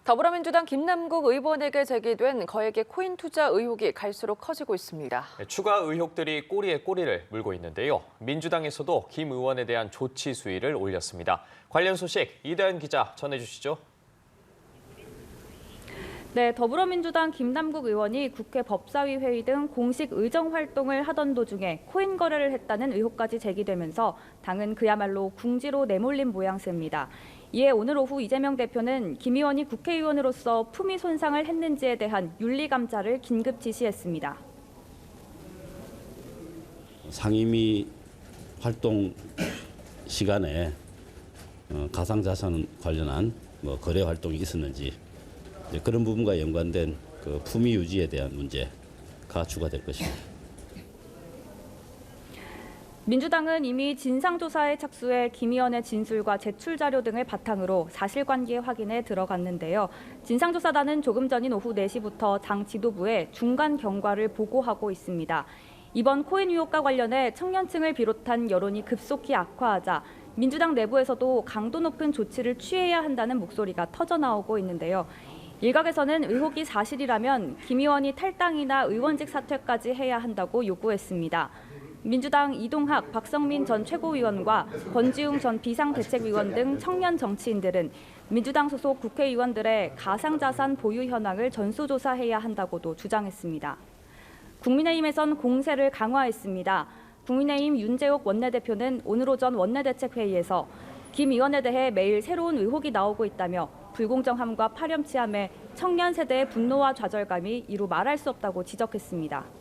더불어민주당 김남국 의원에게 제기된 거액의 코인 투자 의혹이 갈수록 커지고 있습니다. 추가 의혹들이 꼬리에 꼬리를 물고 있는데요. 민주당에서도 김 의원에 대한 조치 수위를 올렸습니다. 관련 소식 이다연 기자 전해주시죠. 네, 더불어민주당 김남국 의원이 국회 법사위 회의 등 공식 의정 활동을 하던 도중에 코인 거래를 했다는 의혹까지 제기되면서 당은 그야말로 궁지로 내몰린 모양새입니다. 이에 오늘 오후 이재명 대표는 김 의원이 국회의원으로서 품위 손상을 했는지에 대한 윤리감찰을 긴급 지시했습니다. 상임위 활동 시간에 가상자산 관련한 거래 활동이 있었는지 그런 부분과 연관된 그 품위 유지에 대한 문제가 추가될 것입니다. 민주당은 이미 진상조사에 착수해 김 의원의 진술과 제출 자료 등을 바탕으로 사실관계 확인에 들어갔는데요. 진상조사단은 조금 전인 오후 4시부터 당 지도부에 중간 경과를 보고하고 있습니다. 이번 코인 의혹과 관련해 청년층을 비롯한 여론이 급속히 악화하자 민주당 내부에서도 강도 높은 조치를 취해야 한다는 목소리가 터져나오고 있는데요. 일각에서는 의혹이 사실이라면 김 의원이 탈당이나 의원직 사퇴까지 해야 한다고 요구했습니다. 민주당 이동학, 박성민 전 최고위원과 권지웅 전 비상대책위원 등 청년 정치인들은 민주당 소속 국회의원들의 가상자산 보유 현황을 전수조사해야 한다고도 주장했습니다. 국민의힘에선 공세를 강화했습니다. 국민의힘 윤재옥 원내대표는 오늘 오전 원내대책회의에서 김 의원에 대해 매일 새로운 의혹이 나오고 있다며 불공정함과 파렴치함에 청년 세대의 분노와 좌절감이 이루 말할 수 없다고 지적했습니다.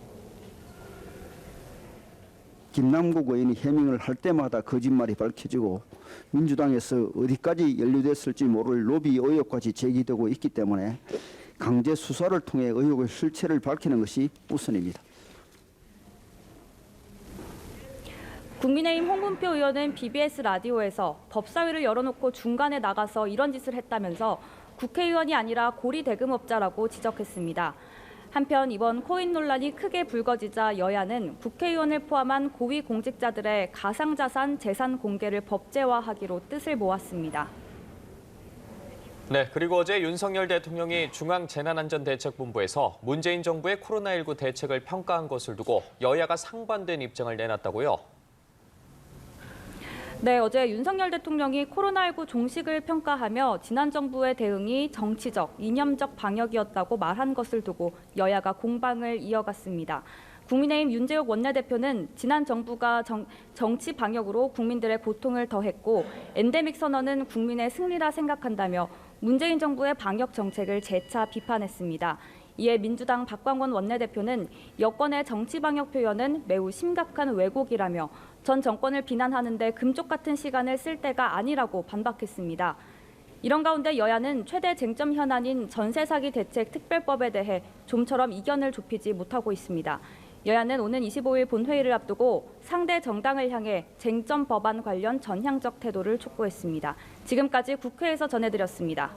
김남국 의원이 해명을 할 때마다 거짓말이 밝혀지고 민주당에서 어디까지 연루됐을지 모를 로비 의혹까지 제기되고 있기 때문에 강제 수사를 통해 의혹의 실체를 밝히는 것이 우선입니다. 국민의힘 홍문표 의원은 BBS 라디오에서 법사위를 열어놓고 중간에 나가서 이런 짓을 했다면서 국회의원이 아니라 고리대금업자라고 지적했습니다. 한편 이번 코인 논란이 크게 불거지자 여야는 국회의원을 포함한 고위공직자들의 가상자산 재산 공개를 법제화하기로 뜻을 모았습니다. 네, 그리고 어제 윤석열 대통령이 중앙재난안전대책본부에서 문재인 정부의 코로나19 대책을 평가한 것을 두고 여야가 상반된 입장을 내놨다고요. 네, 어제 윤석열 대통령이 코로나19 종식을 평가하며 지난 정부의 대응이 정치적, 이념적 방역이었다고 말한 것을 두고 여야가 공방을 이어갔습니다. 국민의힘 윤재옥 원내대표는 지난 정부가 정치 방역으로 국민들의 고통을 더했고 엔데믹 선언은 국민의 승리라 생각한다며 문재인 정부의 방역 정책을 재차 비판했습니다. 이에 민주당 박광원 원내대표는 여권의 정치 방역 표현은 매우 심각한 왜곡이라며 전 정권을 비난하는데 금쪽 같은 시간을 쓸 때가 아니라고 반박했습니다. 이런 가운데 여야는 최대 쟁점 현안인 전세 사기 대책 특별법에 대해 좀처럼 이견을 좁히지 못하고 있습니다. 여야는 오는 25일 본회의를 앞두고 상대 정당을 향해 쟁점 법안 관련 전향적 태도를 촉구했습니다. 지금까지 국회에서 전해드렸습니다.